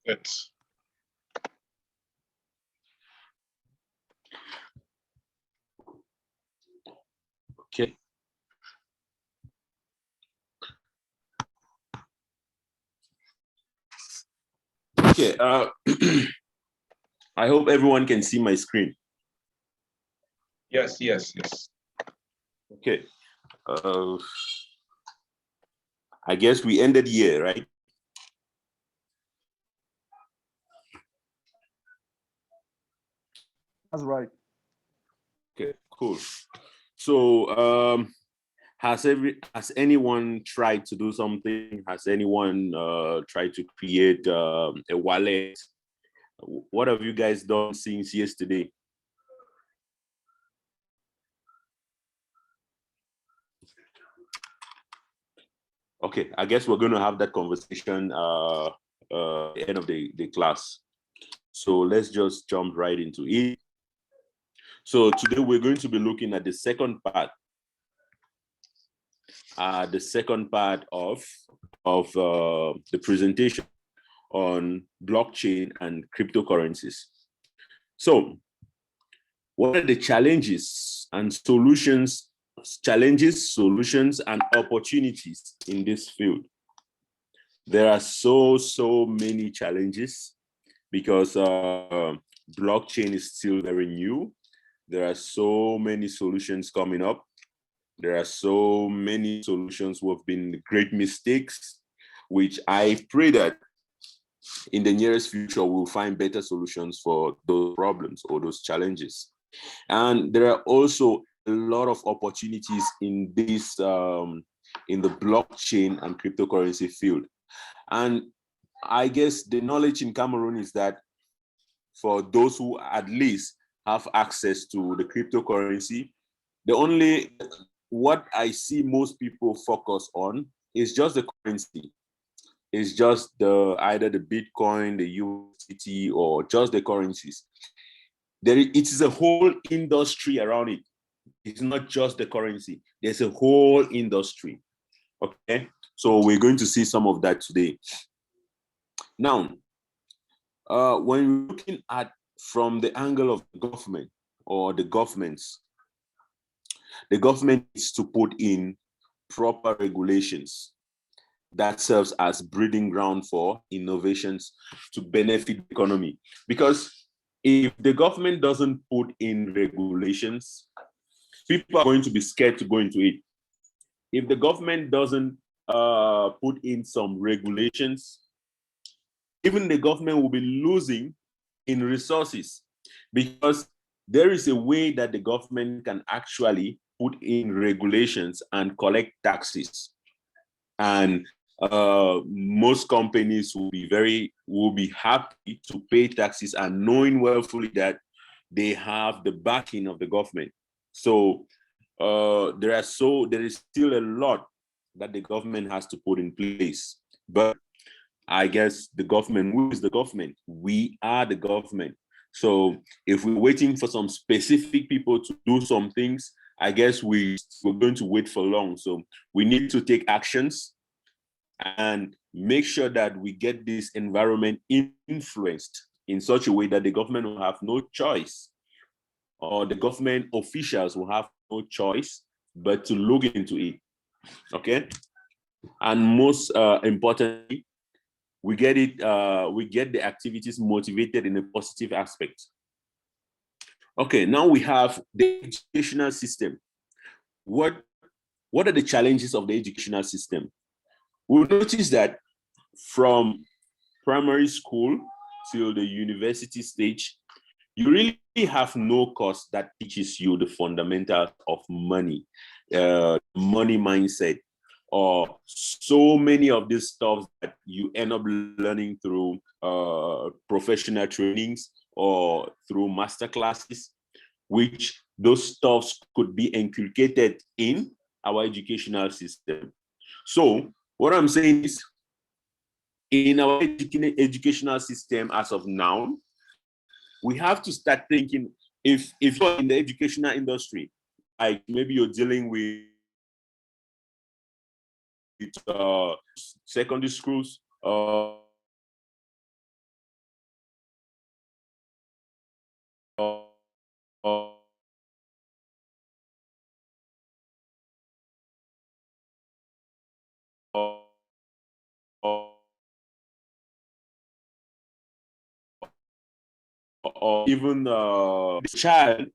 It's okay. Okay. I hope everyone can see my screen. yes. Okay. I guess we ended here, right? That's right. Okay, cool. So has anyone tried to do something? Has anyone tried to create a wallet? What have you guys done since yesterday? Okay, I guess we're going to have that conversation at the end of the class. So let's just jump right into it. So today we're going to be looking at the second part. The second part of the presentation on blockchain and cryptocurrencies. So what are the challenges, solutions, and opportunities in this field? There are so many challenges because blockchain is still very new. There are so many solutions coming up. There are so many solutions who have been great mistakes, which I pray that in the nearest future we'll find better solutions for those problems or those challenges. And there are also a lot of opportunities in this in the blockchain and cryptocurrency field. And I guess the knowledge in Cameroon is that for those who at least have access to the cryptocurrency, what I see most people focus on is just the currency. It's just either the Bitcoin, the USDT, or just the currencies. It is a whole industry around it. It's not just the currency. There's a whole industry. Okay, so we're going to see some of that today. Now, when we're looking at from the angle of the government or the governments, the government needs to put in proper regulations that serves as breeding ground for innovations to benefit the economy. Because if the government doesn't put in regulations, people are going to be scared to go into it. If the government doesn't put in some regulations, even the government will be losing in resources, because there is a way that the government can actually put in regulations and collect taxes. And most companies will be happy to pay taxes and knowing well fully that they have the backing of the government. So there is still a lot that the government has to put in place. But I guess the government, who is the government? We are the government. So if we're waiting for some specific people to do some things, I guess we're going to wait for long. So we need to take actions and make sure that we get this environment influenced in such a way that the government will have no choice, or the government officials will have no choice but to look into it. Okay, and most importantly, we get the activities motivated in a positive aspect. Okay, now we have the educational system. What are the challenges of the educational system? We'll notice that from primary school till the university stage, you really have no course that teaches you the fundamentals of money, money mindset, or so many of these stuff that you end up learning through professional trainings or through master classes, which those stuffs could be inculcated in our educational system. So what I'm saying is, in our educational system as of now, we have to start thinking, if you're in the educational industry, like maybe you're dealing with secondary schools, or even the child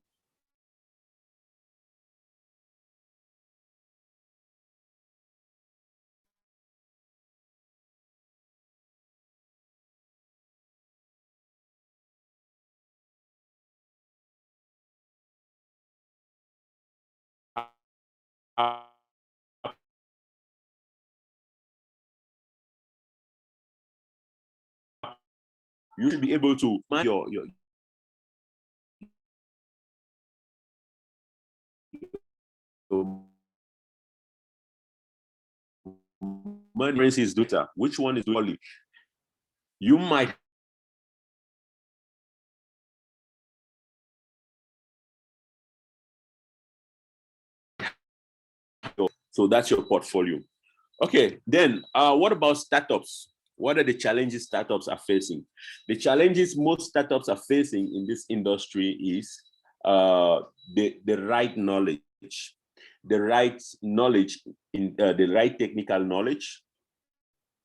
you should be able to manage your money is data. Which one is doing? You might, so that's your portfolio. Okay, then what about startups? What are the challenges startups are facing? The challenges most startups are facing in this industry is the right knowledge, the right knowledge, in the right technical knowledge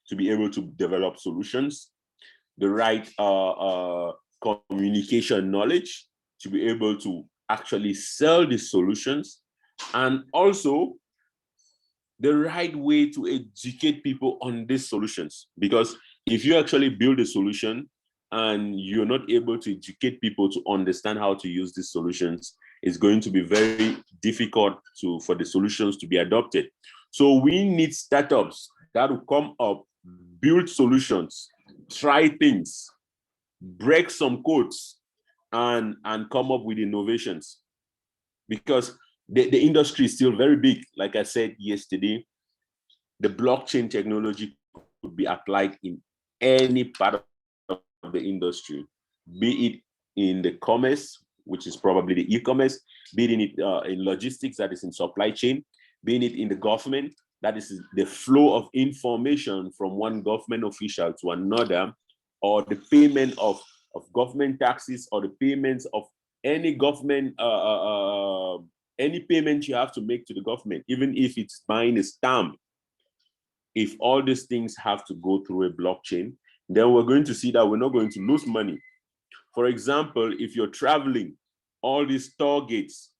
to be able to develop solutions, the right communication knowledge to be able to actually sell these solutions, and also the right way to educate people on these solutions. Because if you actually build a solution and you're not able to educate people to understand how to use these solutions, it's going to be very difficult for the solutions to be adopted. So we need startups that will come up, build solutions, try things, break some codes, and come up with innovations. Because the industry is still very big. Like I said yesterday, the blockchain technology could be applied in any part of the industry, be it in the commerce, which is probably the e-commerce, be it in logistics, that is in supply chain, be it in the government, that is the flow of information from one government official to another, or the payment of government taxes, or the payments of any government, any payment you have to make to the government, even if it's buying a stamp. If all these things have to go through a blockchain, then we're going to see that we're not going to lose money. For example, if you're traveling, all these toll gates,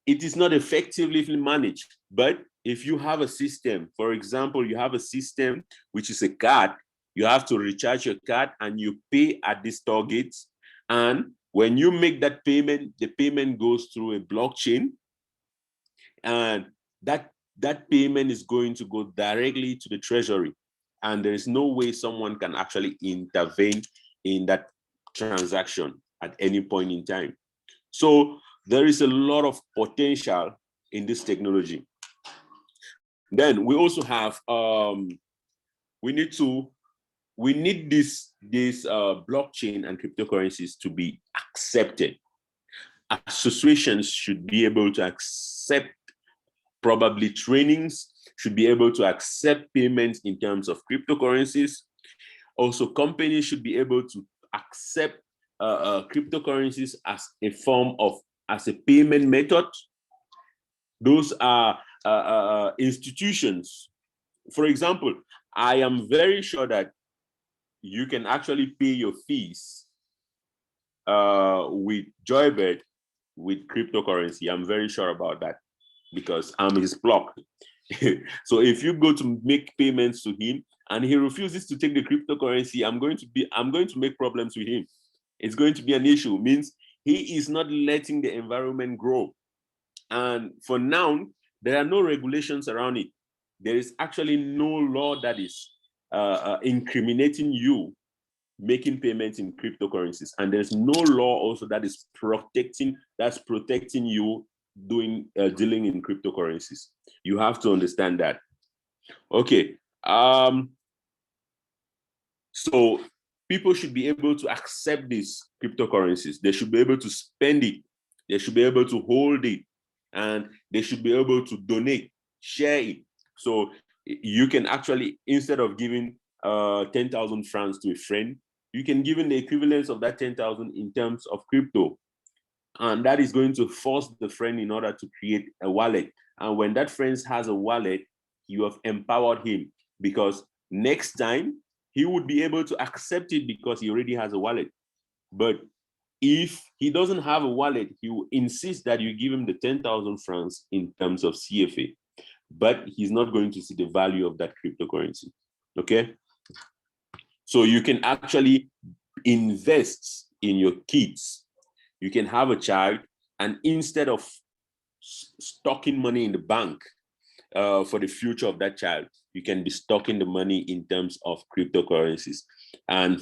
it is not effectively managed. But if you have a system, for example, you have a system which is a card, you have to recharge your card and you pay at these toll gates. And when you make that payment, the payment goes through a blockchain, and that payment is going to go directly to the treasury, and there is no way someone can actually intervene in that transaction at any point in time. So there is a lot of potential in this technology. Then we also have we need this blockchain and cryptocurrencies to be accepted. Associations should be able to accept, probably trainings should be able to accept payments in terms of cryptocurrencies. Also, companies should be able to accept cryptocurrencies as a form of, as a payment method. Those are institutions. For example, I am very sure that you can actually pay your fees with Joybird with cryptocurrency. I'm very sure about that because I'm his block. So if you go to make payments to him and he refuses to take the cryptocurrency, I'm going to make problems with him. It's going to be an issue. Means he is not letting the environment grow. And for now, there are no regulations around it. There is actually no law that is incriminating you making payments in cryptocurrencies, and there's no law also that is protecting you doing dealing in cryptocurrencies. You have to understand that. Okay. So people should be able to accept these cryptocurrencies. They should be able to spend it. They should be able to hold it, and they should be able to donate, share it. So you can actually, instead of giving 10,000 francs to a friend, you can give him the equivalence of that 10,000 in terms of crypto. And that is going to force the friend in order to create a wallet. And when that friend has a wallet, you have empowered him, because next time he would be able to accept it because he already has a wallet. But if he doesn't have a wallet, he will insist that you give him the 10,000 francs in terms of CFA, but he's not going to see the value of that cryptocurrency. Okay? So you can actually invest in your kids. You can have a child, and instead of stocking money in the bank for the future of that child, you can be stocking the money in terms of cryptocurrencies. And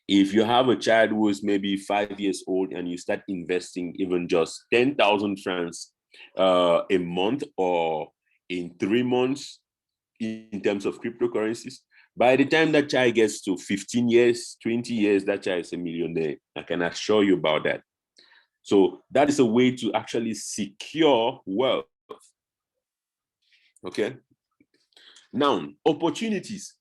if you have a child who is maybe 5 years old and you start investing even just 10,000 francs a month or in 3 months in terms of cryptocurrencies, by the time that child gets to 15 years, 20 years, that child is a millionaire. I can assure you about that. So that is a way to actually secure wealth. Okay. Now, opportunities.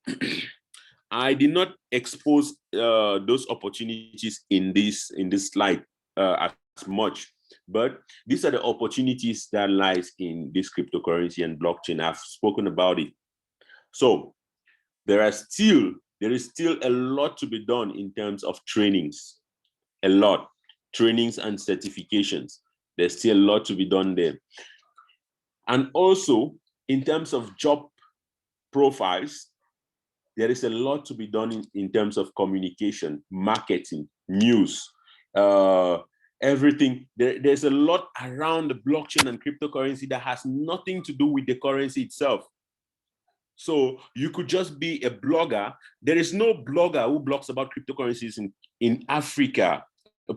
I did not expose those opportunities in this slide as much, but these are the opportunities that lies in this cryptocurrency and blockchain. I've spoken about it. So there is still a lot to be done in terms of trainings, a lot, trainings and certifications. There's still a lot to be done there. And also in terms of job profiles, there is a lot to be done in terms of communication, marketing, news, everything. There's a lot around the blockchain and cryptocurrency that has nothing to do with the currency itself. So you could just be a blogger. There is no blogger who blogs about cryptocurrencies in Africa,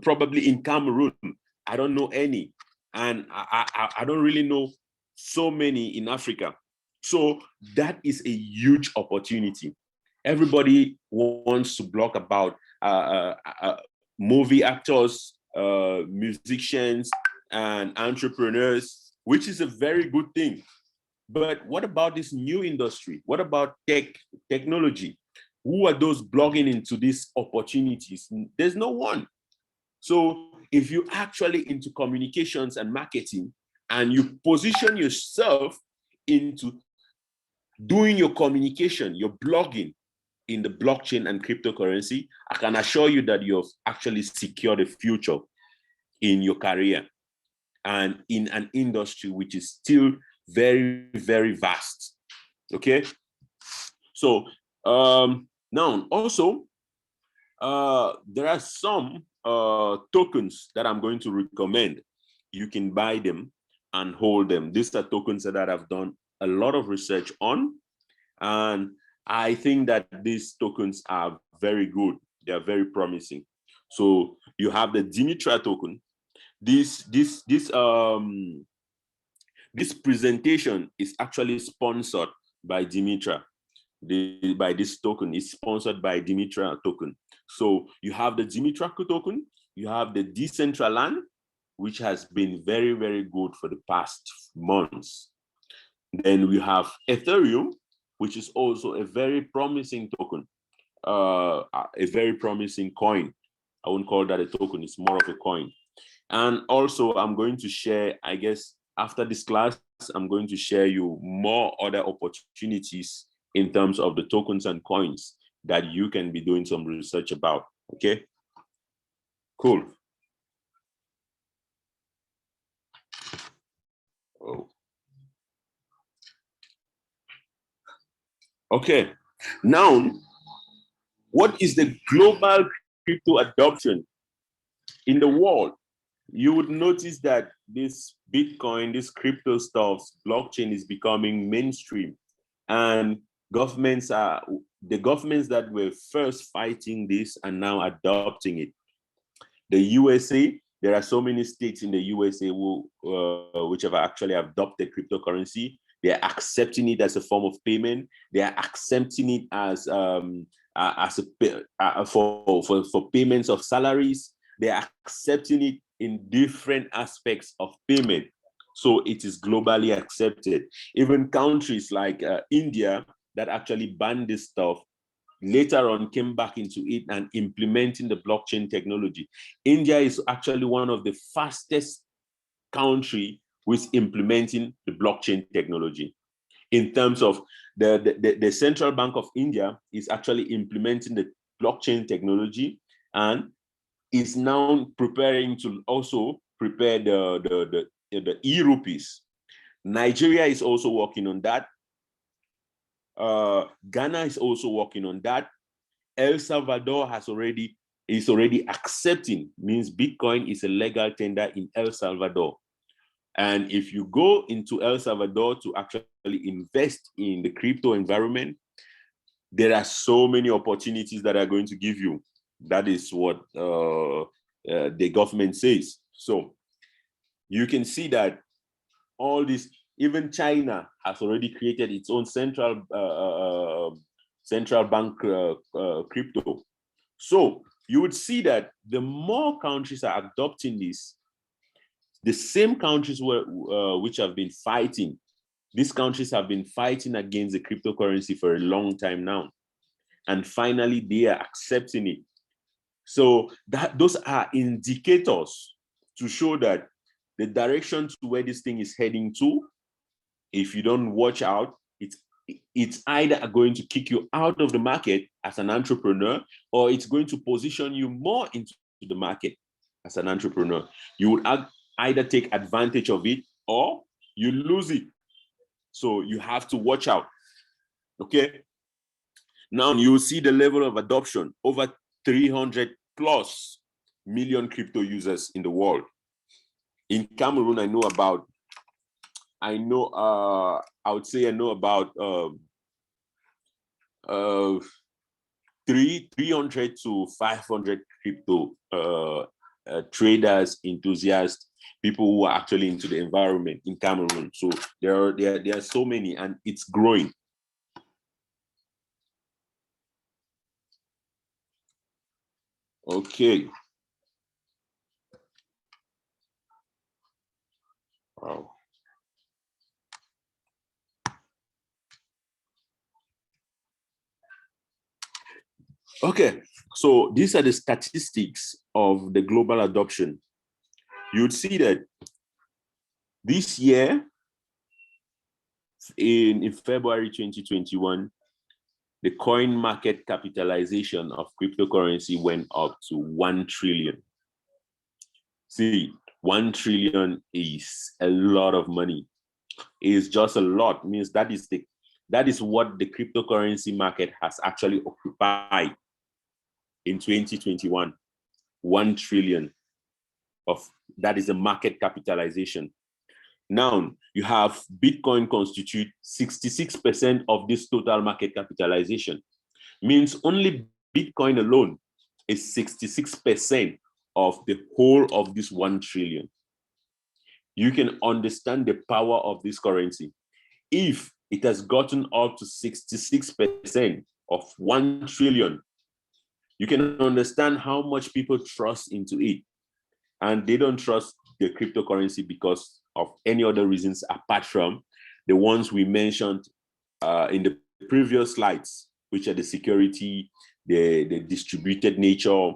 probably in Cameroon. I don't know any. And I don't really know so many in Africa. So that is a huge opportunity. Everybody wants to blog about movie actors, musicians, and entrepreneurs, which is a very good thing. But what about this new industry? What about technology? Who are those blogging into these opportunities? There's no one. So if you actually into communications and marketing and you position yourself into doing your communication, your blogging in the blockchain and cryptocurrency, I can assure you that you've actually secured a future in your career and in an industry which is still very, very vast. Okay. So now also, there are some tokens that I'm going to recommend. You can buy them and hold them. These are tokens that I've done a lot of research on, and I think that these tokens are very good. They are very promising. So you have the Dimitra token. This presentation is actually sponsored by Dimitra. By this token is sponsored by Dimitra token. So you have the Dimitra token, you have the Decentraland, which has been very, very good for the past months. Then we have Ethereum, which is also a very promising token, a very promising coin. I wouldn't call that a token, it's more of a coin. And also I'm going to share, I guess, after this class, I'm going to share you more other opportunities in terms of the tokens and coins that you can be doing some research about. Okay, cool. Oh. Okay, now, what is the global crypto adoption in the world? You would notice that this Bitcoin, this crypto stuff, blockchain is becoming mainstream, and the governments that were first fighting this are now adopting it. The USA, there are so many states in the USA which have actually adopted cryptocurrency. They are accepting it as a form of payment. They are accepting it as for payments of salaries. They are accepting it in different aspects of payment. So it is globally accepted. Even countries like India that actually banned this stuff later on came back into it and implementing the blockchain technology. India is actually one of the fastest country with implementing the blockchain technology. in terms of the Central Bank of India is actually implementing the blockchain technology and is now preparing to also prepare the e-rupees. Nigeria is also working on that. Ghana is also working on that. El Salvador is already accepting, means Bitcoin is a legal tender in El Salvador. And if you go into El Salvador to actually invest in the crypto environment, there are so many opportunities that are going to give you. That is what the government says. So you can see that all this, even China has already created its own central bank crypto. So you would see that the more countries are adopting this, the same countries which have been fighting, these countries have been fighting against the cryptocurrency for a long time now. And finally, they are accepting it. So those are indicators to show that the direction to where this thing is heading to, if you don't watch out, it's either going to kick you out of the market as an entrepreneur, or it's going to position you more into the market as an entrepreneur. You would either take advantage of it or you lose it. So you have to watch out. Okay. Now you will see the level of adoption, over 300 plus million crypto users in the world. In Cameroon, I know about 300 to 500 crypto traders, enthusiasts, people who are actually into the environment in Cameroon. So there are so many, and it's growing. Okay. Wow. Okay, so these are the statistics of the global adoption. You'd see that this year, in February 2021, the coin market capitalization of cryptocurrency went up to 1 trillion. See, 1 trillion is a lot of money. It's just a lot. It means that is what the cryptocurrency market has actually occupied in 2021. 1 trillion of that is the market capitalization. Now you have Bitcoin constitute 66% of this total market capitalization. Means only Bitcoin alone is 66% of the whole of this 1 trillion. You can understand the power of this currency. If it has gotten up to 66% of 1 trillion, you can understand how much people trust into it. And they don't trust the cryptocurrency because of any other reasons apart from the ones we mentioned in the previous slides, which are the security, the distributed nature,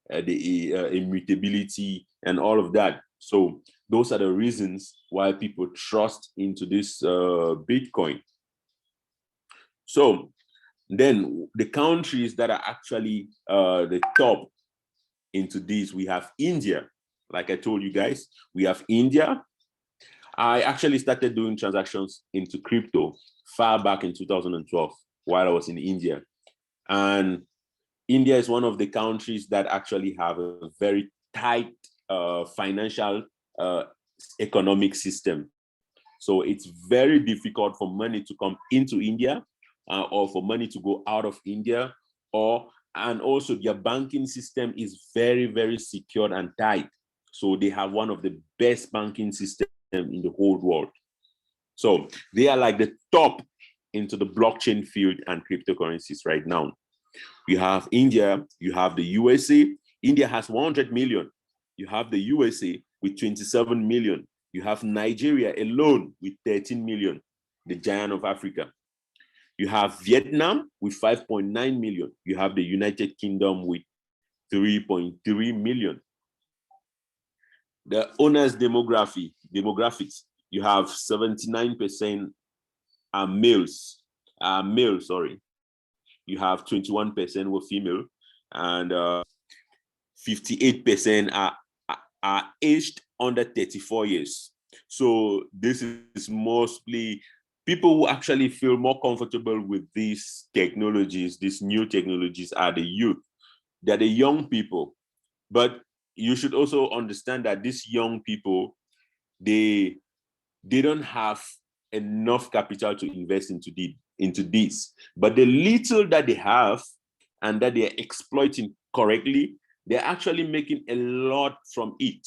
the immutability, and all of that. So those are the reasons why people trust into this Bitcoin. So then the countries that are actually the top into this, we have India. Like I told you guys, we have India. I actually started doing transactions into crypto far back in 2012 while I was in India. And India is one of the countries that actually have a very tight financial economic system. So it's very difficult for money to come into India or for money to go out of India, and also their banking system is very, very secure and tight. So they have one of the best banking systems in the whole world. So they are like the top into the blockchain field and cryptocurrencies right now. You have India, you have the USA. India has 100 million. You have the USA with 27 million. You have Nigeria alone with 13 million, the giant of Africa. You have Vietnam with 5.9 million. You have the United Kingdom with 3.3 million. The owners demographics, you have 79% are males. Male, sorry. You have 21% were female, and 58% are aged under 34 years. So this is mostly people who actually feel more comfortable with these technologies, these new technologies, are the youth. They're the young people. But you should also understand that these young people, they don't have enough capital to invest into this. But the little that they have and that they're exploiting correctly, they're actually making a lot from it.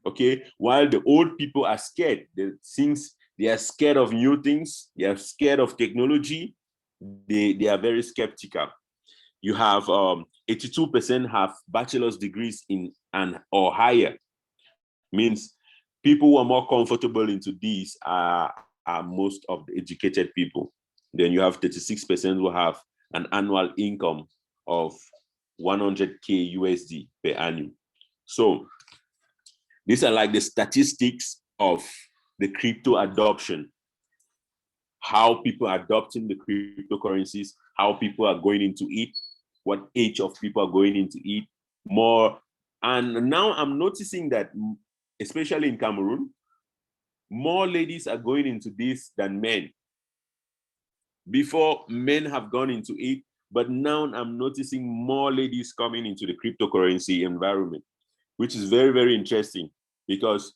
Okay, while the old people are scared, since they are scared of new things, they are scared of technology, they are very skeptical. You have 82% have bachelor's degrees in and or higher. Means people who are more comfortable into these are most of the educated people. Then you have 36% who have an annual income of 100K USD per annum. So these are like the statistics of the crypto adoption, how people are adopting the cryptocurrencies, how people are going into it, what age of people are going into it more. And now I'm noticing that, especially in Cameroon, more ladies are going into this than men. Before, men have gone into it, but now I'm noticing more ladies coming into the cryptocurrency environment, which is very, very interesting because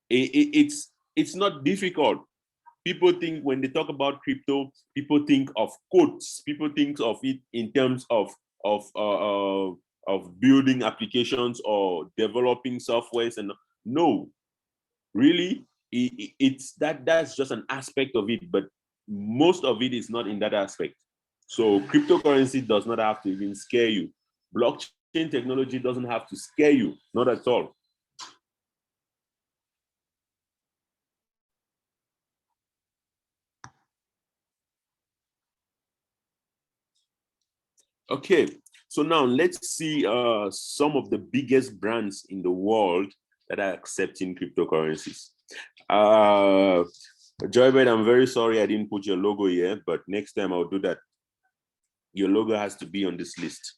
it's not difficult. People think when they talk about crypto, people think of codes. People think of it in terms of building applications or developing softwares, and no, really, it's that's just an aspect of it, but most of it is not in that aspect. So cryptocurrency does not have to even scare you. Blockchain technology doesn't have to scare you, not at all. Okay, so now let's see some of the biggest brands in the world that are accepting cryptocurrencies. Joybird, I'm very sorry I didn't put your logo here, but next time I'll do that. Your logo has to be on this list.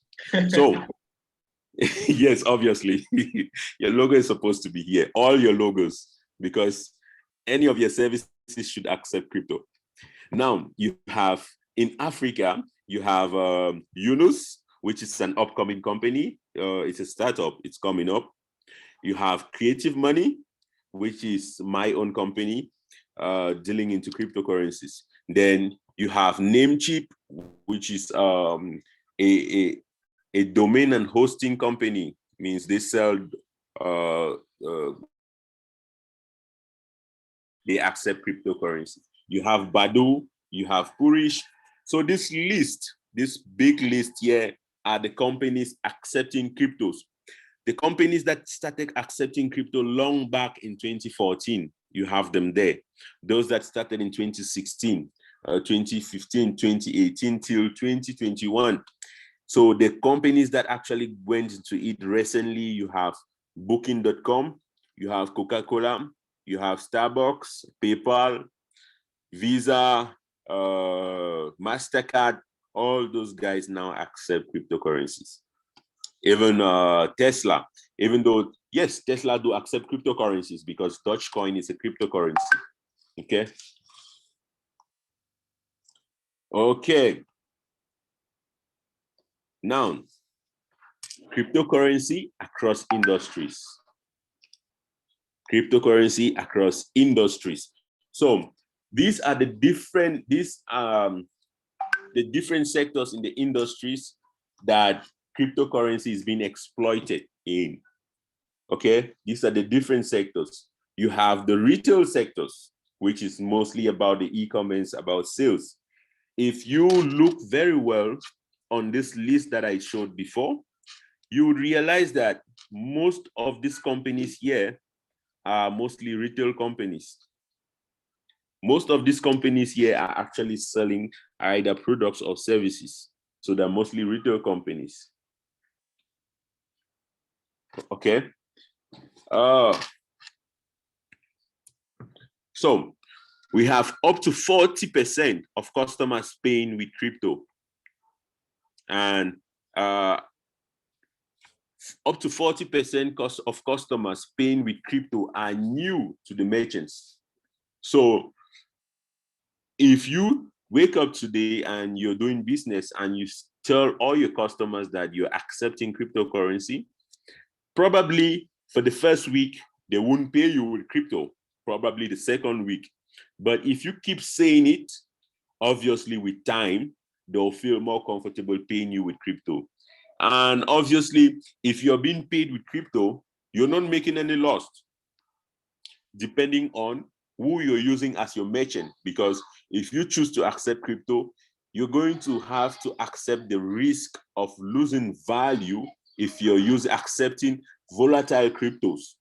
So, yes, obviously, your logo is supposed to be here, all your logos, because any of your services should accept crypto. Now, you have in Africa, you have Yunus, which is an upcoming company. It's a startup, it's coming up. You have Creative Money, which is my own company dealing into cryptocurrencies. Then you have Namecheap, which is a domain and hosting company. Means they sell, they accept cryptocurrency. You have Badu, you have Purish. So this list, this big list here, are the companies accepting cryptos. The companies that started accepting crypto long back in 2014, you have them there. Those that started in 2016, 2015, 2018 till 2021. So the companies that actually went into it recently, you have Booking.com, you have Coca-Cola, you have Starbucks, PayPal, Visa, MasterCard. All those guys now accept cryptocurrencies. Even Tesla, even though, yes, Tesla do accept cryptocurrencies because Dogecoin is a cryptocurrency. Okay. Okay. Now, cryptocurrency across industries. Cryptocurrency across industries. So these are the different sectors in the industries that cryptocurrency is being exploited in. Okay, these are the different sectors. You have the retail sectors, which is mostly about the e-commerce, about sales. If you look very well on this list that I showed before, you would realize that most of these companies here are mostly retail companies. Most of these companies here are actually selling either products or services. So they're mostly retail companies. Okay. So We have up to 40% of customers paying with crypto. And up to 40% of customers paying with crypto are new to the merchants. So if you wake up today and you're doing business and you tell all your customers that you're accepting cryptocurrency, probably for the first week, they won't pay you with crypto, probably the second week. But if you keep saying it, obviously with time, they'll feel more comfortable paying you with crypto. And obviously, if you're being paid with crypto, you're not making any loss, depending on who you're using as your merchant. Because if you choose to accept crypto, you're going to have to accept the risk of losing value if you're accepting volatile cryptos.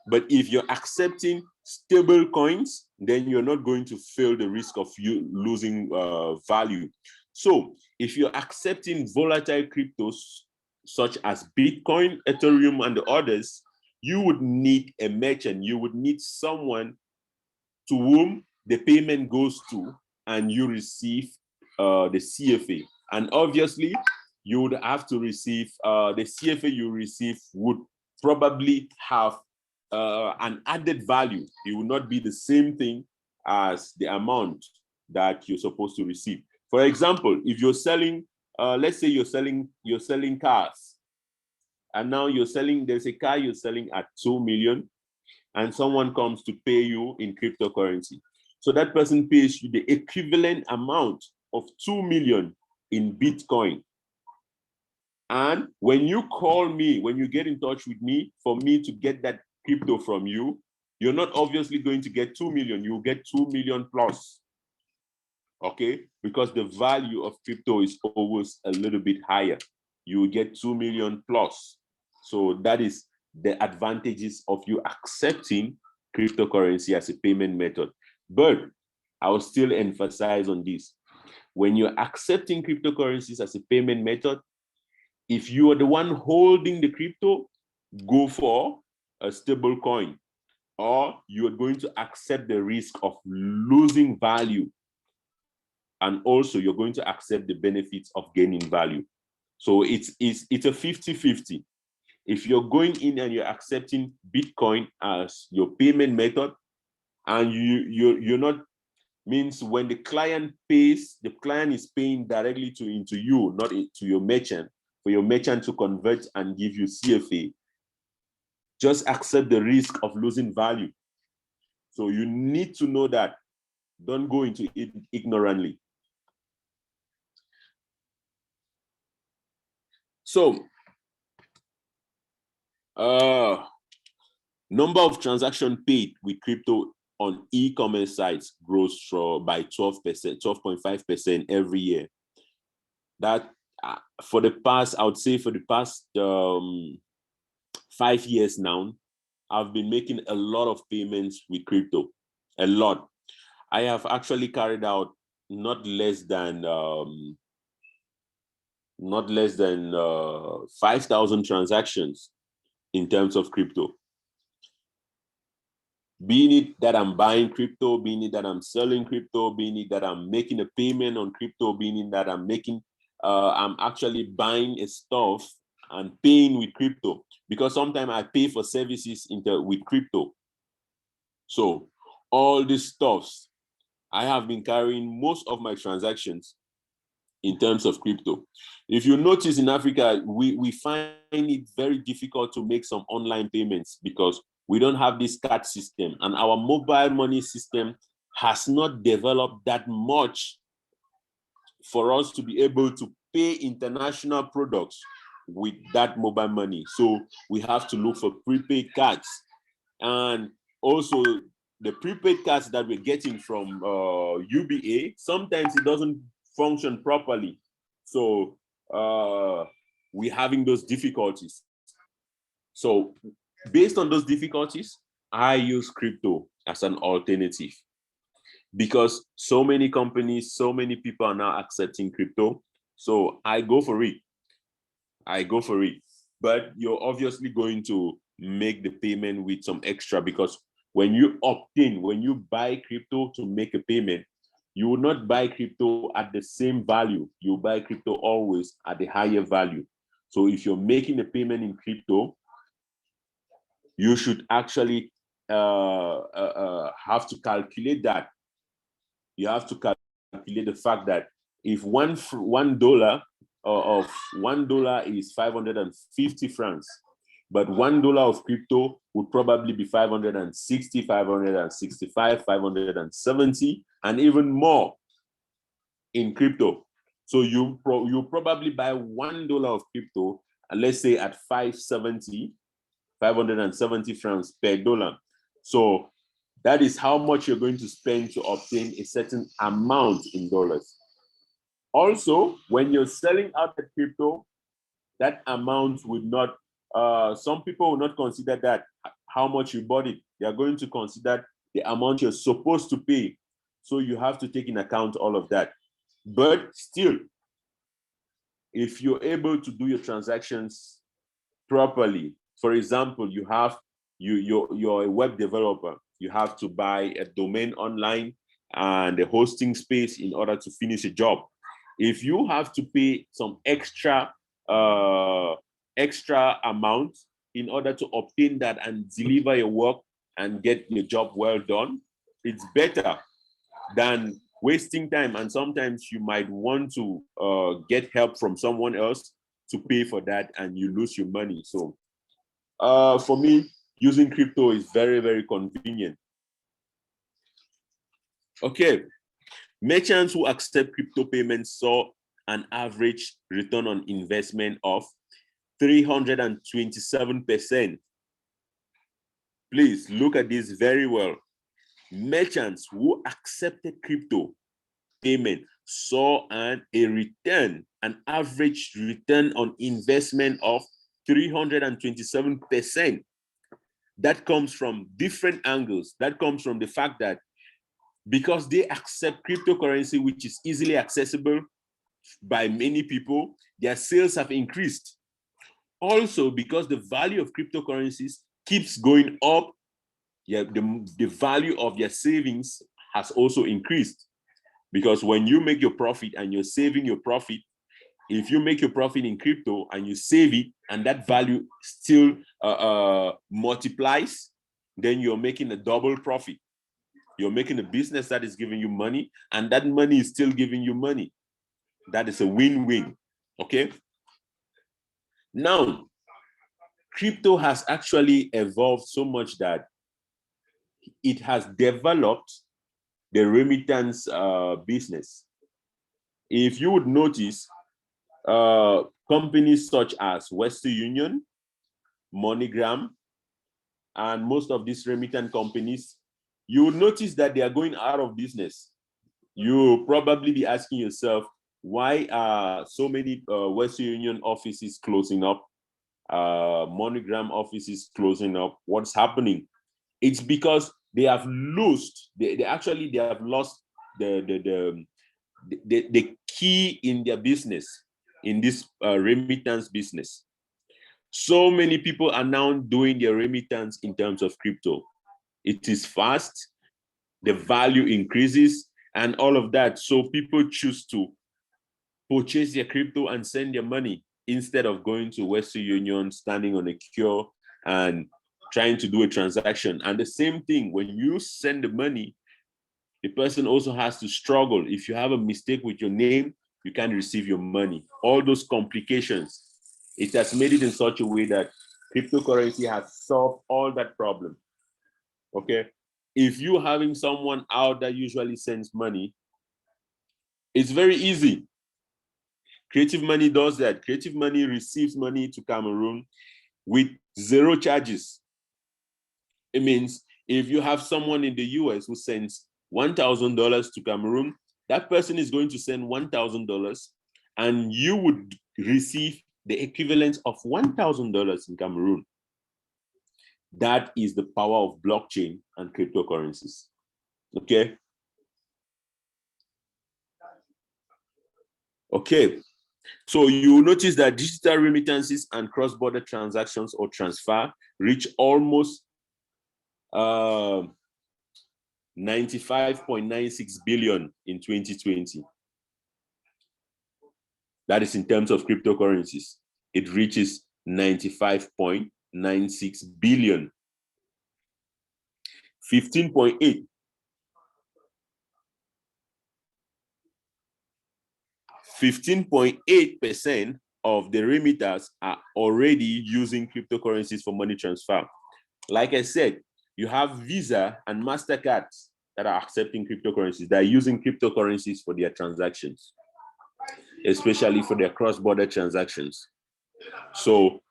But if you're accepting stable coins, then you're not going to feel the risk of you losing value. So if you're accepting volatile cryptos, such as Bitcoin, Ethereum, and the others, you would need a merchant. You would need someone to whom the payment goes to, and you receive the CFA. And obviously, you would have to receive, the CFA you receive would probably have an added value. It will not be the same thing as the amount that you're supposed to receive. For example, if you're selling, let's say you're selling cars, and now there's a car you're selling at 2 million, and someone comes to pay you in cryptocurrency. So that person pays you the equivalent amount of 2 million in Bitcoin. And when you call me, when you get in touch with me, for me to get that crypto from you, you're not obviously going to get 2 million, you'll get 2 million plus. Okay? Because the value of crypto is always a little bit higher. You will get 2 million plus. So that is the advantages of you accepting cryptocurrency as a payment method. But I will still emphasize on this. When you're accepting cryptocurrencies as a payment method, if you are the one holding the crypto, go for a stable coin, or you are going to accept the risk of losing value. And also you're going to accept the benefits of gaining value. So it's a 50-50. If you're going in and you're accepting Bitcoin as your payment method, and you're not, means when the client pays, the client is paying directly into you, not to your merchant, for your merchant to convert and give you CFA. Just accept the risk of losing value. So you need to know that. Don't go into it ignorantly. So, number of transactions paid with crypto on e-commerce sites grows by 12%, 12.5% every year. That for the past, I would say for the past 5 years now, I've been making a lot of payments with crypto, a lot. I have actually carried out not less than 5,000 transactions in terms of crypto. Being it that I'm buying crypto, being it that I'm selling crypto, being it that I'm making a payment on crypto, being it that I'm actually buying a stuff and paying with crypto, because sometimes I pay for services with crypto. So all these stuffs, I have been carrying most of my transactions in terms of crypto. If you notice in Africa, we find it very difficult to make some online payments because we don't have this card system, and our mobile money system has not developed that much for us to be able to pay international products with that mobile money. So we have to look for prepaid cards. And also the prepaid cards that we're getting from UBA, sometimes it doesn't function properly. So we're having those difficulties. So based on those difficulties, I use crypto as an alternative, because so many companies, so many people are now accepting crypto. So I go for it. But you're obviously going to make the payment with some extra, because when you buy crypto to make a payment, you will not buy crypto at the same value. You buy crypto always at the higher value. So if you're making a payment in crypto, you should actually have to calculate that. You have to calculate the fact that if $1 of $1 is 550 francs, but $1 of crypto would probably be 560, 565, 570, and even more in crypto. So you probably buy $1 of crypto, let's say at 570 francs per dollar. So that is how much you're going to spend to obtain a certain amount in dollars. Also, when you're selling out the crypto, that amount would not, some people will not consider that how much you bought it. They are going to consider the amount you're supposed to pay. So you have to take in account all of that. But still, if you're able to do your transactions properly, for example, you're a web developer, you have to buy a domain online and a hosting space in order to finish a job. If you have to pay some extra amount in order to obtain that and deliver your work and get your job well done, it's better than wasting time. And sometimes you might want to get help from someone else to pay for that, and you lose your money. So for me, using crypto is very, very convenient. Okay, merchants who accept crypto payments saw an average return on investment of 327%. Please look at this very well. Merchants who accepted crypto payment saw an average return on investment of 327%. That comes from different angles. That comes from the fact that because they accept cryptocurrency, which is easily accessible by many people, their sales have increased. Also, because the value of cryptocurrencies keeps going up, the value of your savings has also increased. Because when you make your profit and you're saving your profit, if you make your profit in crypto and you save it and that value still multiplies, then you're making a double profit. You're making a business that is giving you money, and that money is still giving you money. That is a win-win, okay? Now, crypto has actually evolved so much that it has developed the remittance business. If you would notice, companies such as Western Union, MoneyGram, and most of these remittance companies, you will notice that they are going out of business. You'll probably be asking yourself, why are so many Western Union offices closing up, MoneyGram offices closing up? What's happening? It's because they have lost, they have lost the key in their business, in this remittance business. So many people are now doing their remittance in terms of crypto. It is fast, the value increases, and all of that. So people choose to purchase their crypto and send their money instead of going to Western Union, standing on a queue and trying to do a transaction. And the same thing, when you send the money, the person also has to struggle. If you have a mistake with your name, you can't receive your money. All those complications, it has made it in such a way that cryptocurrency has solved all that problem. Okay? If you're having someone out that usually sends money, it's very easy. Creative Money does that. Creative Money receives money to Cameroon with zero charges. It means if you have someone in the US who sends $1,000 to Cameroon, that person is going to send $1,000 and you would receive the equivalent of $1,000 in Cameroon. That is the power of blockchain and cryptocurrencies. Okay? Okay. So you will notice that digital remittances and cross-border transactions or transfer reach almost 95.96 billion in 2020. That is in terms of cryptocurrencies. It reaches 95.96 billion. 15.8. 15.8% of the remitters are already using cryptocurrencies for money transfer. Like I said, you have Visa and MasterCard that are accepting cryptocurrencies. They're using cryptocurrencies for their transactions, especially for their cross-border transactions. So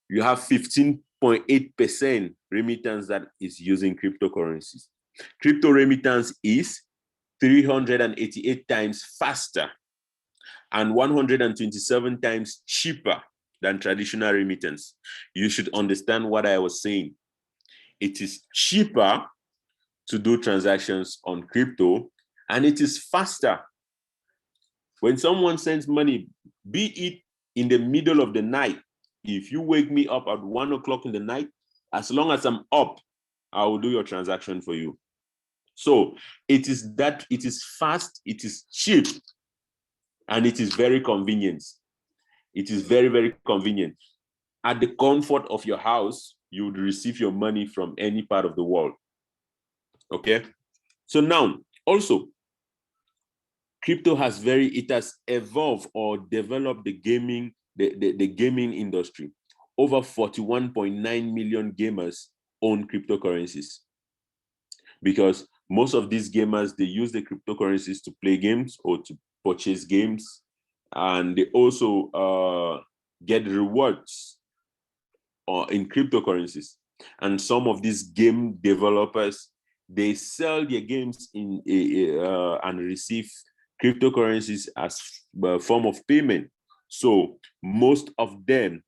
you have 15.8% remittance that is using cryptocurrencies. Crypto remittance is 388 times faster and 127 times cheaper than traditional remittance. You should understand what I was saying. It is cheaper to do transactions on crypto, and it is faster. When someone sends money, be it in the middle of the night, if you wake me up at 1 o'clock in the night, as long as I'm up, I will do your transaction for you. So it is fast, it is cheap, and it is very convenient. It is very, very convenient. At the comfort of your house, you would receive your money from any part of the world. Okay? So now, also, crypto has evolved or developed the gaming industry. Over 41.9 million gamers own cryptocurrencies, because most of these gamers, they use the cryptocurrencies to play games or to purchase games, and they also get rewards in cryptocurrencies. And some of these game developers, they sell their games and receive cryptocurrencies as a form of payment. So most of them,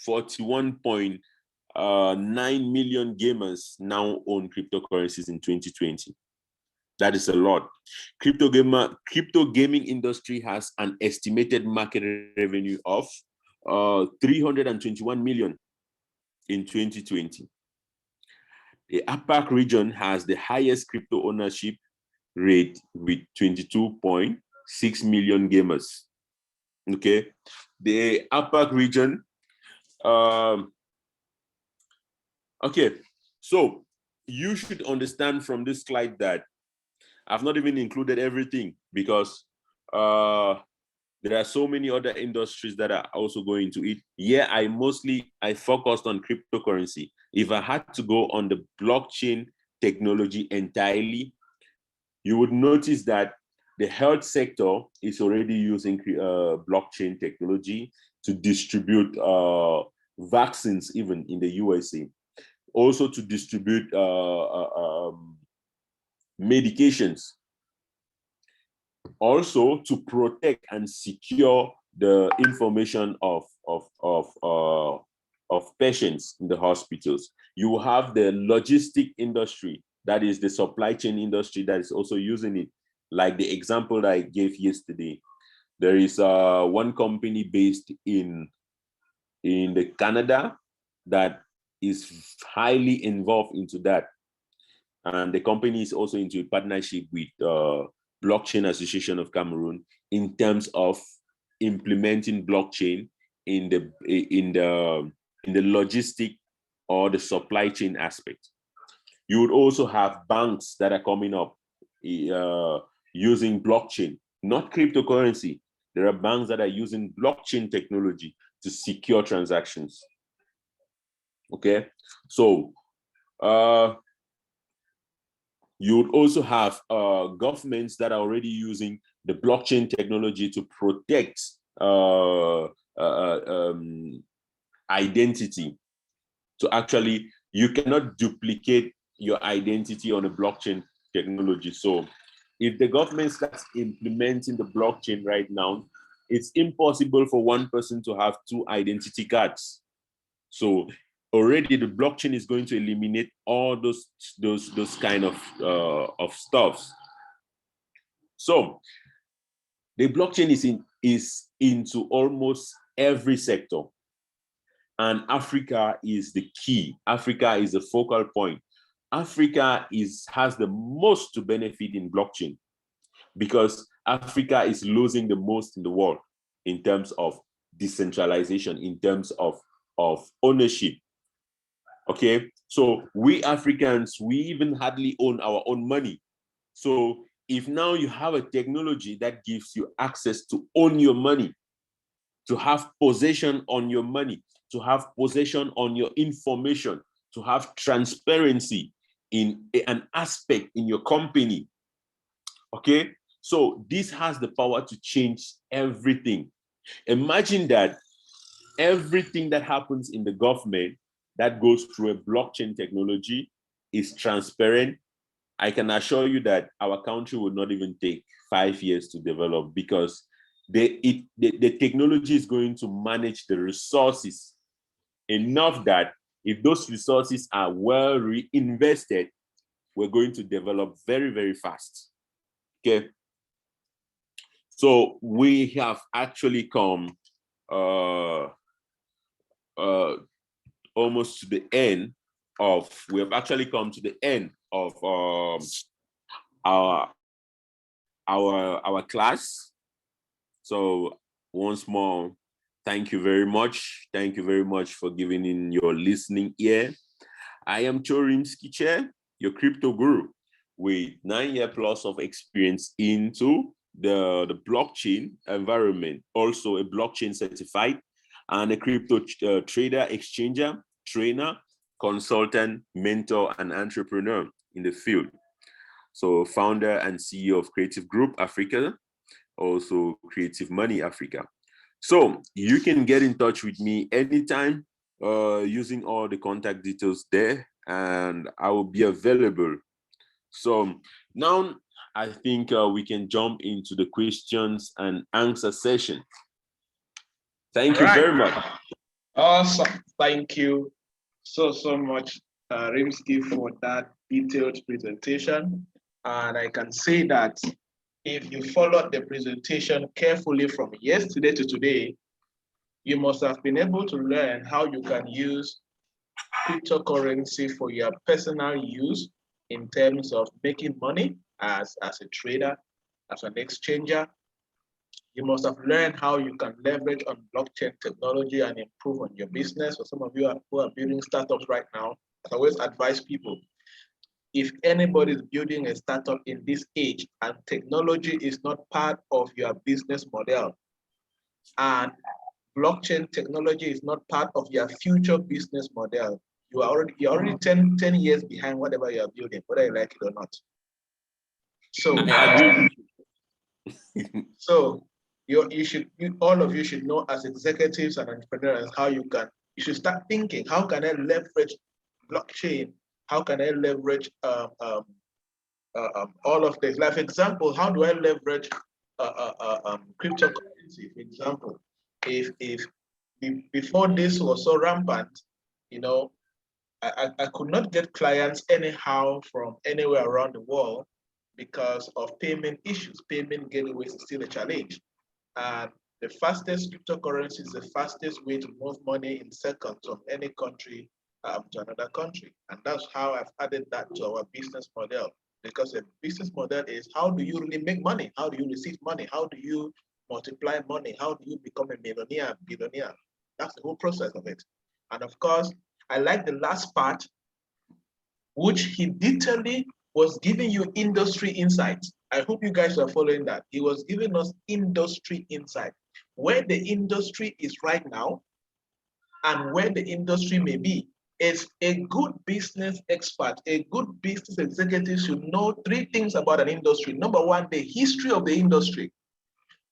41.9 million gamers now own cryptocurrencies in 2020. That is a lot. Crypto gaming industry has an estimated market revenue of 321 million in 2020. The APAC region has the highest crypto ownership rate with 22.6 million gamers. Okay, the APAC region. Okay, so you should understand from this slide that I've not even included everything, because there are so many other industries that are also going to it. Yeah, I focused on cryptocurrency. If I had to go on the blockchain technology entirely, you would notice that the health sector is already using blockchain technology to distribute vaccines, even in the USA. Also to distribute medications. Also to protect and secure the information of patients in the hospitals. You have the logistic industry, that is the supply chain industry, that is also using it. Like the example that I gave yesterday, there is one company based in the Canada that is highly involved into that, and the company is also into a partnership with Blockchain Association of Cameroon in terms of implementing blockchain in the logistic or the supply chain aspect. You would also have banks that are coming up using blockchain, not cryptocurrency. There are banks that are using blockchain technology to secure transactions. Okay, so you would also have governments that are already using the blockchain technology to protect identity. So actually, you cannot duplicate your identity on a blockchain technology. So if the government starts implementing the blockchain right now, it's impossible for one person to have two identity cards. So already the blockchain is going to eliminate all those kind of stuffs. So the blockchain is into almost every sector, and Africa is the key. Africa is the focal point. Africa has the most to benefit in blockchain, because Africa is losing the most in the world in terms of decentralization, in terms of ownership. Okay, so we Africans, we even hardly own our own money. So if now you have a technology that gives you access to own your money, to have possession on your money, to have possession on your information, to have transparency in an aspect in your company, okay? So this has the power to change everything. Imagine that everything that happens in the government that goes through a blockchain technology is transparent. I can assure you that our country will not even take 5 years to develop, because the technology is going to manage the resources enough that if those resources are well reinvested, we're going to develop very, very fast. Okay. So we have actually come almost to the end of, we have actually come to the end of our class. So once more, thank you very much. Thank you very much for giving in your listening ear. I am Chorim Skiche, your crypto guru, with 9 years plus of experience into the blockchain environment, also a blockchain certified and a crypto trader, exchanger, trainer, consultant, mentor, and entrepreneur in the field. So founder and CEO of Creative Group Africa, also Creative Money Africa. So you can get in touch with me anytime using all the contact details there, and I will be available. So now I think we can jump into the questions and answer session. Thank you very much. Awesome. Thank you so much, Rimsky, for that detailed presentation. And I can say that if you followed the presentation carefully from yesterday to today, you must have been able to learn how you can use cryptocurrency for your personal use in terms of making money as a trader, as an exchanger. You must have learned how you can leverage on blockchain technology and improve on your business. For some of you who are building startups right now, I always advise people, if anybody is building a startup in this age and technology is not part of your business model, and blockchain technology is not part of your future business model, you're already 10 years behind whatever you're building, whether you like it or not. So, all of you should know as executives and entrepreneurs how you should start thinking, how can I leverage blockchain? How can I leverage all of this? Like, for example, how do I leverage cryptocurrency? For example, if before this was so rampant, you know, I could not get clients anyhow from anywhere around the world because of payment issues. Payment gateways is still a challenge. And the fastest cryptocurrency is the fastest way to move money in seconds from any country to another country. And that's how I've added that to our business model. Because the business model is, how do you really make money? How do you receive money? How do you multiply money? How do you become a millionaire, billionaire? That's the whole process of it. And of course, I like the last part, which he detailedly was giving you industry insights. I hope you guys are following that. He was giving us industry insight, where the industry is right now and where the industry may be. It's a good business expert, a good business executive should know 3 things about an industry. Number 1, the history of the industry.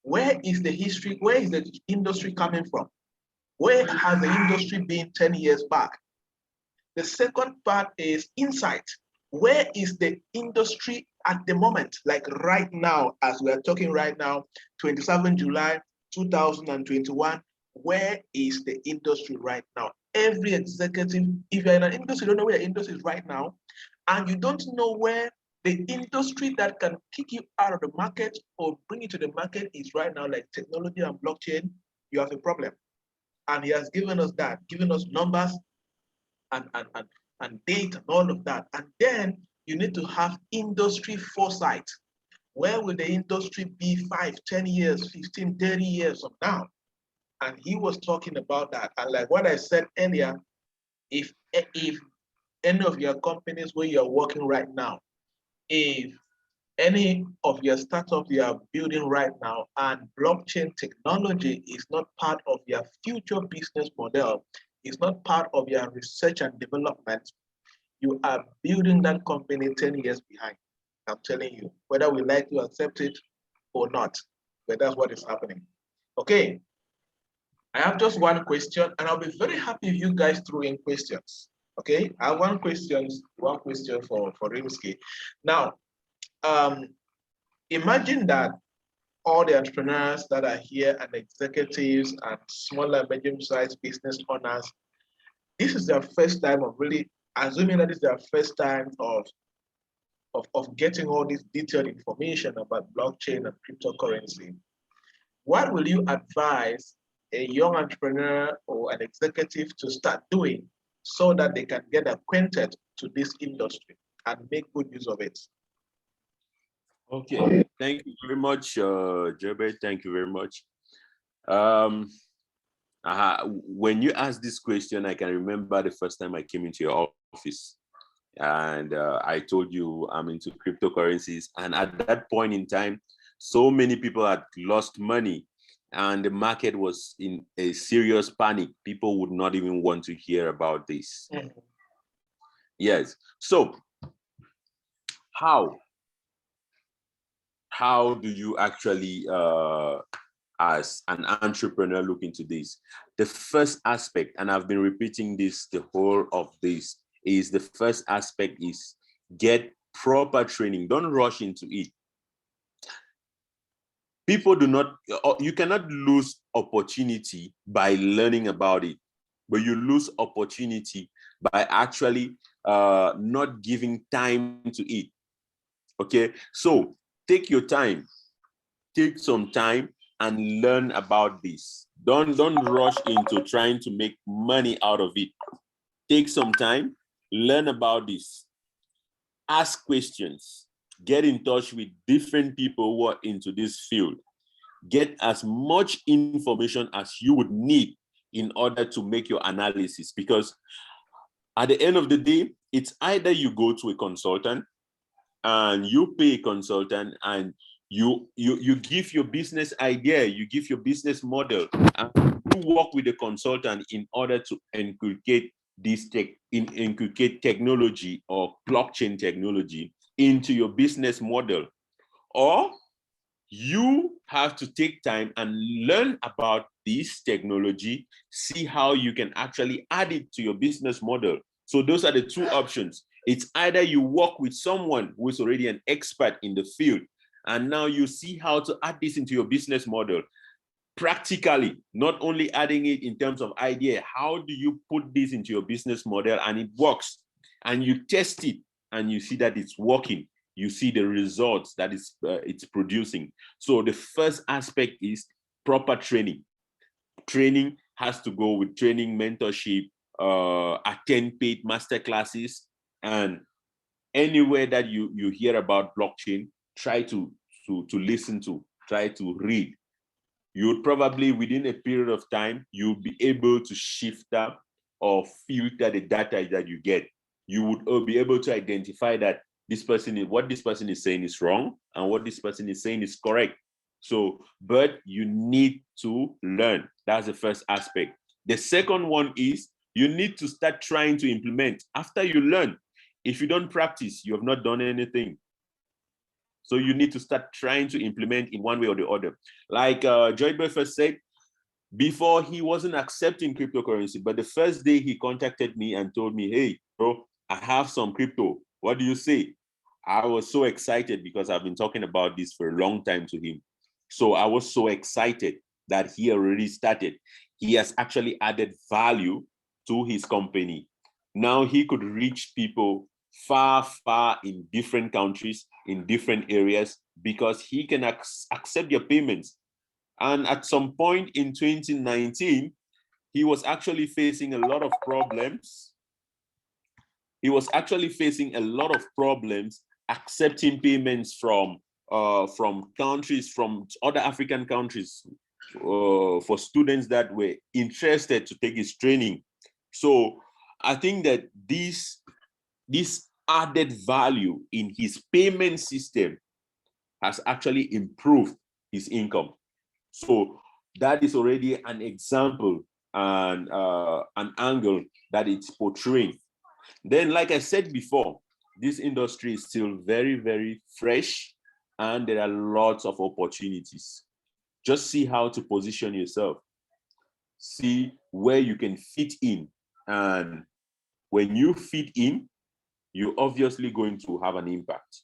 Where is the history? Where is the industry coming from? Where has the industry been 10 years back? The second part is insight. Where is the industry at the moment? Like right now, as we are talking right now, 27 July 2021, where is the industry right now? Every executive, if you're in an industry, you don't know where the industry is right now, and you don't know where the industry that can kick you out of the market or bring you to the market is right now, like technology and blockchain, you have a problem. And he has given us that, given us numbers and and data and all of that. And then you need to have industry foresight. Where will the industry be 5, 10 years, 15, 30 years from now? And he was talking about that. And like what I said earlier, if any of your companies where you're working right now, if any of your startups you are building right now and blockchain technology is not part of your future business model, is not part of your research and development, you are building that company 10 years behind. I'm telling you, whether we like to accept it or not, but that's what is happening. Okay, I have just one question, and I'll be very happy if you guys throw in questions. Okay, I have one question for Rimsky. Now, imagine that all the entrepreneurs that are here and executives and smaller, medium-sized business owners, this is their first time of really, assuming that it's their first time of getting all this detailed information about blockchain and cryptocurrency. What will you advise a young entrepreneur or an executive to start doing so that they can get acquainted to this industry and make good use of it? Okay, thank you very much, Jabez. Thank you very much. When you asked this question, I can remember the first time I came into your office, and I told you I'm into cryptocurrencies. And at that point in time, so many people had lost money, and the market was in a serious panic. People would not even want to hear about this. Mm-hmm. Yes. So, how do you actually, as an entrepreneur, look into this? The first aspect, and I've been repeating this the whole of this, is the first aspect is get proper training. Don't rush into it. People do not, you cannot lose opportunity by learning about it, but you lose opportunity by actually not giving time to it. Okay, so take your time, take some time and learn about this. Don't rush into trying to make money out of it. Take some time, learn about this, ask questions, get in touch with different people who are into this field. Get as much information as you would need in order to make your analysis, because at the end of the day, it's either you go to a consultant and you pay a consultant and you give your business idea, you give your business model, and you work with a consultant in order to inculcate inculcate technology or blockchain technology into your business model. Or you have to take time and learn about this technology, see how you can actually add it to your business model. So those are the two options. It's either you work with someone who is already an expert in the field, and now you see how to add this into your business model practically, not only adding it in terms of idea. How do you put this into your business model and it works, and you test it and you see that it's working, you see the results that it's producing. So the first aspect is proper training. Training has to go with training, mentorship, attend paid master classes, and anywhere that you hear about blockchain, try to listen to, try to read. You would probably, within a period of time, you'll be able to shift up or filter the data that you get. You would be able to identify that what this person is saying is wrong and what this person is saying is correct. So, but you need to learn. That's the first aspect. The second one is you need to start trying to implement. After you learn, if you don't practice, you have not done anything. So you need to start trying to implement in one way or the other. Like Joy first said, before he wasn't accepting cryptocurrency, but the first day he contacted me and told me, hey, bro, I have some crypto. What do you say? I was so excited because I've been talking about this for a long time to him. So I was so excited that he already started. He has actually added value to his company. Now he could reach people far, far in different countries, in different areas, because he can accept their payments. And at some point in 2019, he was actually facing a lot of problems he was actually facing a lot of problems accepting payments from countries, from other African countries, for students that were interested to take his training. So I think that this added value in his payment system has actually improved his income. So that is already an example and an angle that it's portraying. Then, like I said before, this industry is still very, very fresh, and there are lots of opportunities. Just see how to position yourself. See where you can fit in. And when you fit in, you're obviously going to have an impact.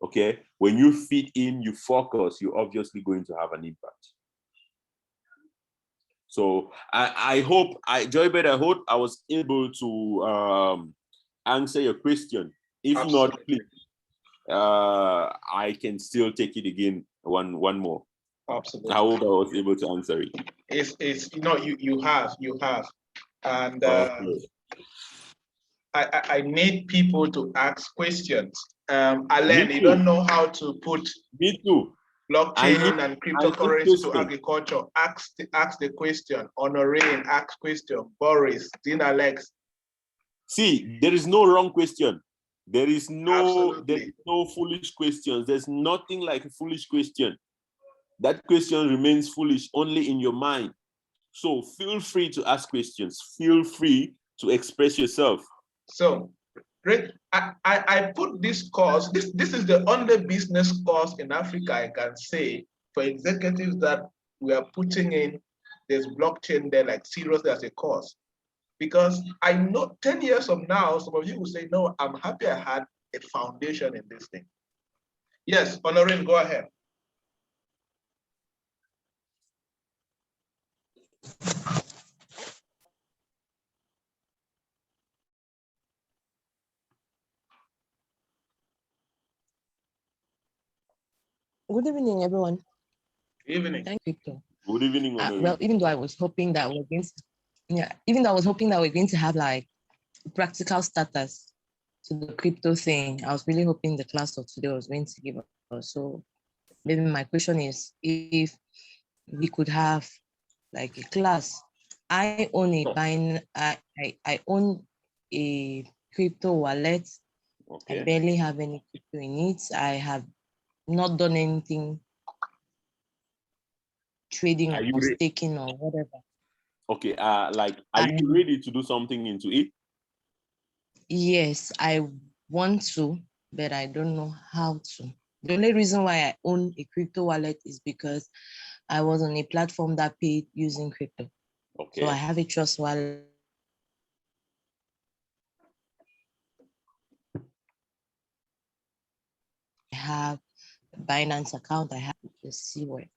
Okay? When you fit in, you focus, you're obviously going to have an impact. So I hope, Joybed, I hope I was able to answer your question. If Absolutely. not, please, I can still take it again one more. Absolutely. I hope I was able to answer it. It's you have, and Okay. I need people to ask questions. Alain, Me you too. don't know how to put Me too. blockchain and I need cryptocurrency to questions. agriculture. Ask the question. Honorine, ask question. Boris, Dean Alex. See, there is no wrong question. There is no Absolutely. foolish questions. There's nothing like a foolish question. That question remains foolish only in your mind. So feel free to ask questions. Feel free to express yourself. So, great. I put this course, this is the only business course in Africa I can say for executives that we are putting in, there's blockchain there like seriously as a course. Because I know 10 years from now, some of you will say, no, I'm happy I had a foundation in this thing. Yes, Honorine, go ahead. Good evening, everyone. Evening. Thank you, Victor. Good evening, Honorine. Well, even though I was hoping that we're going to, even though I was hoping that we're going to have like practical starters to the crypto thing, I was really hoping the class of today was going to give us. So maybe my question is if we could have like a class. I own a I own a crypto wallet. Okay. I barely have any crypto in it. I have not done anything trading or staking or whatever. Okay, are you ready to do something into it? Yes, I want to, but I don't know how to. The only reason why I own a crypto wallet is because I was on a platform that paid using crypto. Okay. So I have a trust wallet. I have a Binance account. I have the C-word.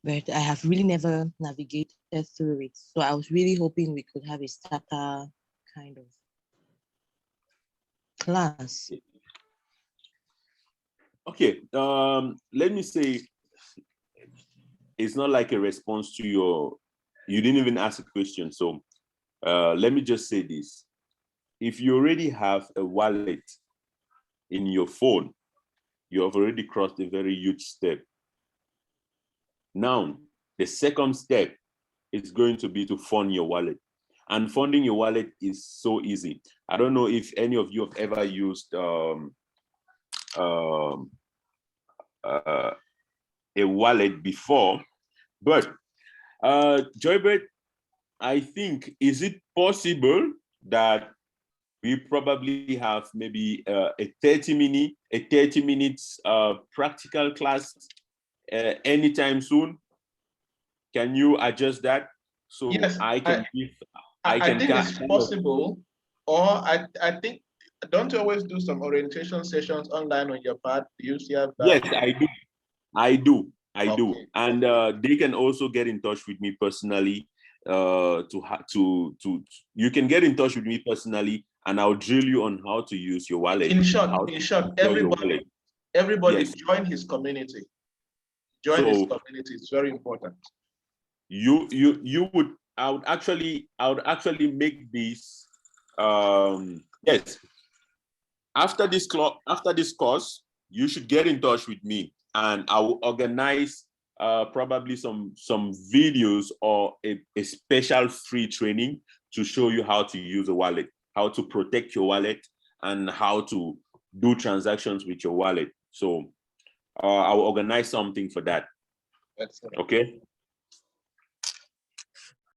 But I have really never navigated through it. So I was really hoping we could have a starter kind of class. Okay, let me say, it's not like a response to you didn't even ask a question. So let me just say this. If you already have a wallet in your phone, you have already crossed a very huge step. Now, the second step is going to be to fund your wallet. And funding your wallet is so easy. I don't know if any of you have ever used a wallet before, but Joybert, I think, is it possible that we probably have maybe a 30 minutes practical class anytime soon? Can you adjust that so Yes, I can give? I think it's possible, or I think, don't you always do some orientation sessions online on your part? Do you see that? Yes, I do. Okay. And they can also get in touch with me personally. You can get in touch with me personally, and I'll drill you on how to use your wallet. In short, everybody Yes. join his community. Join his community. It's very important. I would actually make this Yes. After this course, you should get in touch with me, and I will organize probably some videos or a special free training to show you how to use a wallet, how to protect your wallet, and how to do transactions with your wallet. So I will organize something for that. Excellent. Okay.